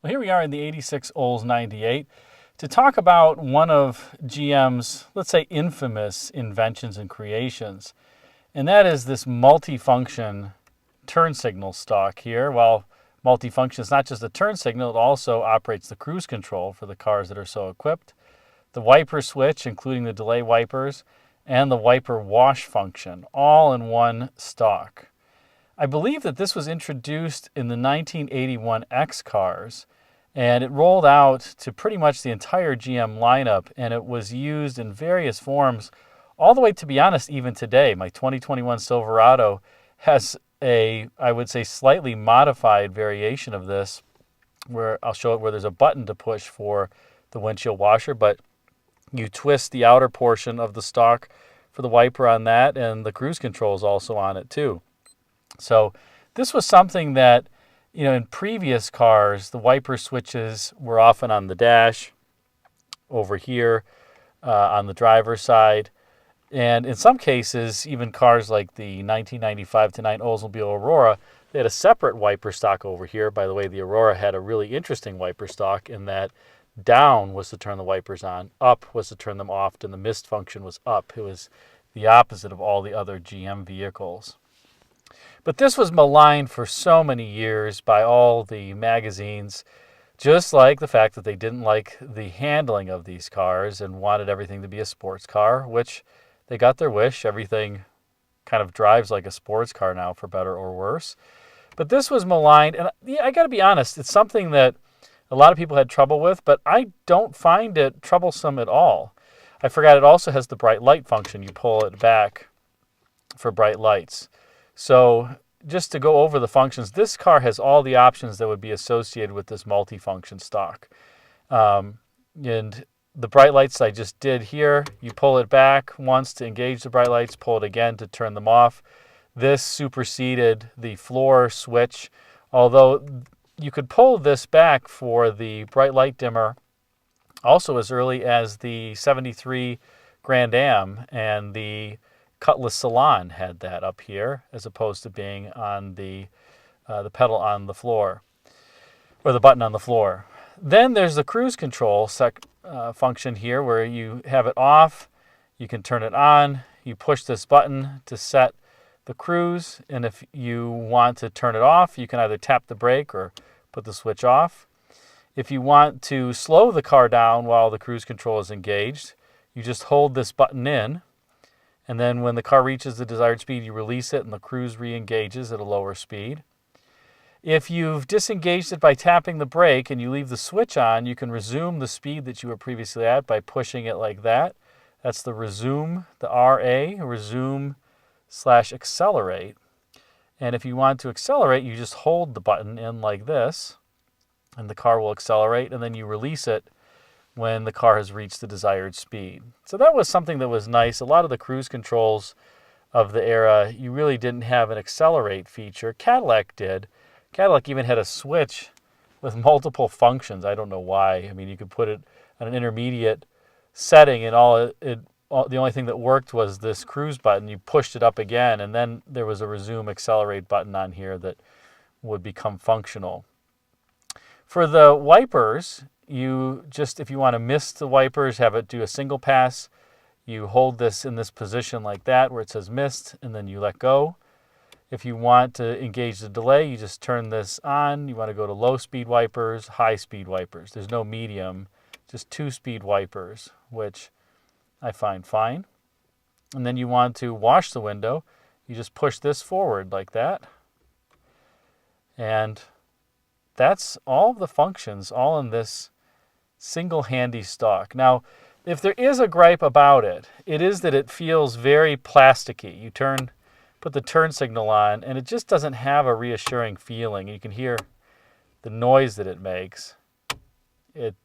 Well, here we are in the 86 Olds 98 to talk about one of GM's, let's say, infamous inventions and creations. And that is this multifunction turn signal stalk here. Well, multifunction is not just a turn signal, it also operates the cruise control for the cars that are so equipped, the wiper switch, including the delay wipers, and the wiper wash function, all in one stalk. I believe that this was introduced in the 1981 X cars, and it rolled out to pretty much the entire GM lineup, and it was used in various forms all the way, to be honest, even today. My 2021 Silverado has a, I would say, slightly modified variation of this, where I'll show it where there's a button to push for the windshield washer, but you twist the outer portion of the stalk for the wiper on that, and the cruise control is also on it too. So this was something that, in previous cars, the wiper switches were often on the dash over here on the driver's side. And in some cases, even cars like the 1995 to 9 Oldsmobile Aurora, they had a separate wiper stalk over here. By the way, the Aurora had a really interesting wiper stalk in that down was to turn the wipers on, up was to turn them off, and the mist function was up. It was the opposite of all the other GM vehicles. But this was maligned for so many years by all the magazines, just like the fact that they didn't like the handling of these cars and wanted everything to be a sports car, which they got their wish. Everything kind of drives like a sports car now, for better or worse. But this was maligned, and I got to be honest, it's something that a lot of people had trouble with, but I don't find it troublesome at all. I forgot it also has the bright light function. You pull it back for bright lights. So just to go over the functions, this car has all the options that would be associated with this multifunction stalk. And the bright lights I just did here, you pull it back once to engage the bright lights, pull it again to turn them off. This superseded the floor switch, although you could pull this back for the bright light dimmer also as early as the 73 Grand Am, and the Cutlass Salon had that up here, as opposed to being on the pedal on the floor, or the button on the floor. Then there's the cruise control function here, where you have it off, you can turn it on, you push this button to set the cruise, and if you want to turn it off, you can either tap the brake or put the switch off. If you want to slow the car down while the cruise control is engaged, you just hold this button in, and then when the car reaches the desired speed, you release it and the cruise re-engages at a lower speed. If you've disengaged it by tapping the brake and you leave the switch on, you can resume the speed that you were previously at by pushing it like that. That's the resume, the RA, resume/accelerate. And if you want to accelerate, you just hold the button in like this, and the car will accelerate, and then you release it when the car has reached the desired speed. So that was something that was nice. A lot of the cruise controls of the era, you really didn't have an accelerate feature. Cadillac did. Cadillac even had a switch with multiple functions. I don't know why. I mean, you could put it at an intermediate setting, and the only thing that worked was this cruise button. You pushed it up again, and then there was a resume accelerate button on here that would become functional. For the wipers, you just, if you want to mist the wipers, have it do a single pass, you hold this in this position like that where it says mist, and then you let go. If you want to engage the delay, you just turn this on. You want to go to low speed wipers, high speed wipers. There's no medium, just 2-speed wipers, which I find fine. And then you want to wash the window, you just push this forward like that. And that's all the functions, all in this single handy stalk. Now, if there is a gripe about it, it is that it feels very plasticky. You put the turn signal on, and it just doesn't have a reassuring feeling. You can hear the noise that it makes. It's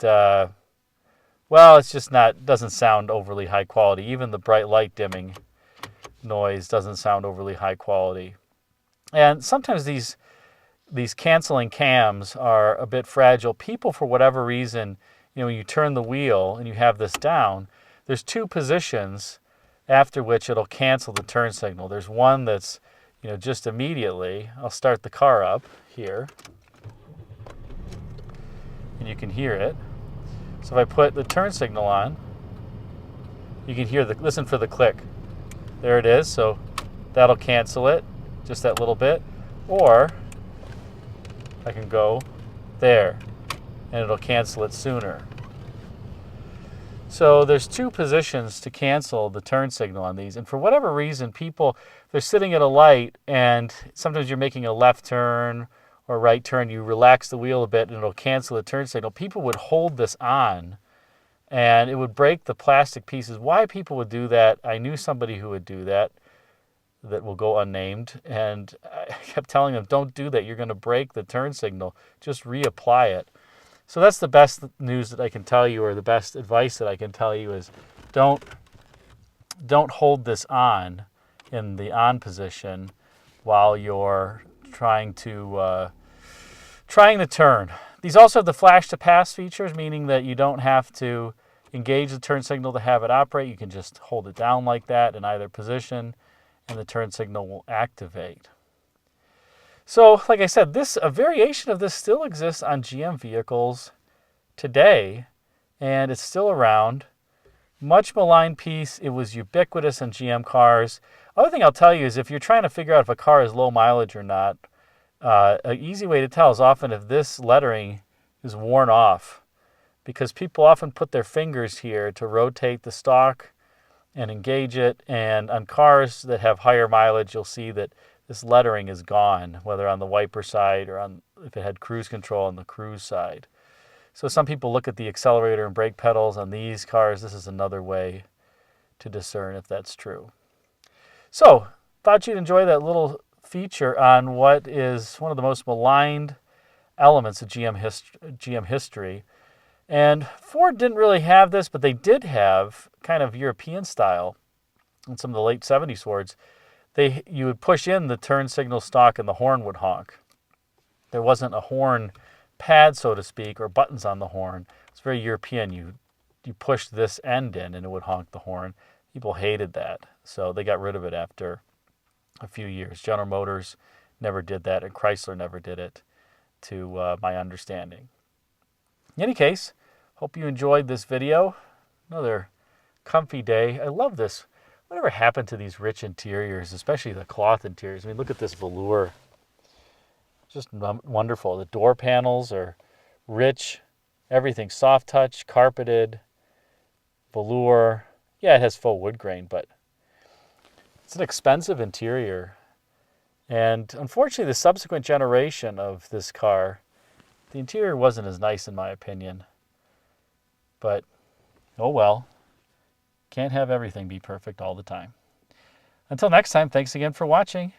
just doesn't sound overly high quality. Even the bright light dimming noise doesn't sound overly high quality. And sometimes these canceling cams are a bit fragile. People, for whatever reason, when you turn the wheel and you have this down, there's 2 positions after which it'll cancel the turn signal. There's one that's, just immediately. I'll start the car up here. and you can hear it. So if I put the turn signal on, you can hear listen for the click. There it is. So that'll cancel it, just that little bit. Or I can go there, and it'll cancel it sooner. So there's two positions to cancel the turn signal on these. And for whatever reason, people, they're sitting at a light, and sometimes you're making a left turn or right turn. You relax the wheel a bit, and it'll cancel the turn signal. People would hold this on, and it would break the plastic pieces. Why people would do that, I knew somebody who would do that will go unnamed. And I kept telling them, don't do that. You're going to break the turn signal. Just reapply it. So that's the best news that I can tell you, or the best advice that I can tell you is don't hold this on in the on position while you're trying to turn. These also have the flash to pass features, meaning that you don't have to engage the turn signal to have it operate. You can just hold it down like that in either position, and the turn signal will activate. So, like I said, a variation of this still exists on GM vehicles today, and it's still around. Much maligned piece. It was ubiquitous in GM cars. Other thing I'll tell you is if you're trying to figure out if a car is low mileage or not, an easy way to tell is often if this lettering is worn off, because people often put their fingers here to rotate the stalk and engage it, and on cars that have higher mileage, you'll see that this lettering is gone, whether on the wiper side or if it had cruise control on the cruise side. So some people look at the accelerator and brake pedals on these cars. This is another way to discern if that's true. So thought you'd enjoy that little feature on what is one of the most maligned elements of GM history. And Ford didn't really have this, but they did have kind of European style in some of the late 70s Fords. You would push in the turn signal stalk and the horn would honk. There wasn't a horn pad, so to speak, or buttons on the horn. It's very European. You pushed this end in and it would honk the horn. People hated that, so they got rid of it after a few years. General Motors never did that, and Chrysler never did it, to my understanding. In any case, hope you enjoyed this video. Another comfy day. I love this. Whatever happened to these rich interiors, especially the cloth interiors? I mean, look at this velour. Just wonderful. The door panels are rich. Everything soft touch, carpeted, velour. Yeah, it has faux wood grain, but it's an expensive interior. And unfortunately, the subsequent generation of this car, the interior wasn't as nice in my opinion. But, oh well. Can't have everything be perfect all the time. Until next time, thanks again for watching.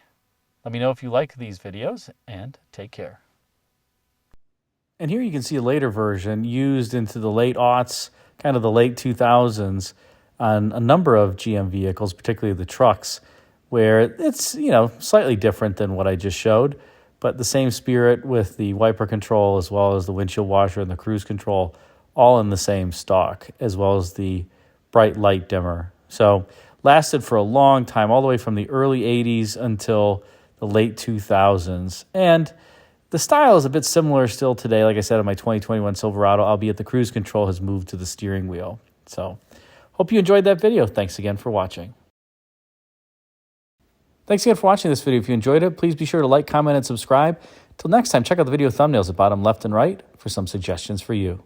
Let me know if you like these videos, and take care. And here you can see a later version used into the late aughts, kind of the late 2000s, on a number of GM vehicles, particularly the trucks, where it's, slightly different than what I just showed, but the same spirit with the wiper control as well as the windshield washer and the cruise control, all in the same stock, as well as the bright light dimmer. So lasted for a long time, all the way from the early 80s until the late 2000s. And the style is a bit similar still today. Like I said, in my 2021 Silverado, albeit the cruise control has moved to the steering wheel. So hope you enjoyed that video. Thanks again for watching. Thanks again for watching this video. If you enjoyed it, please be sure to like, comment, and subscribe. Till next time, check out the video thumbnails at bottom left and right for some suggestions for you.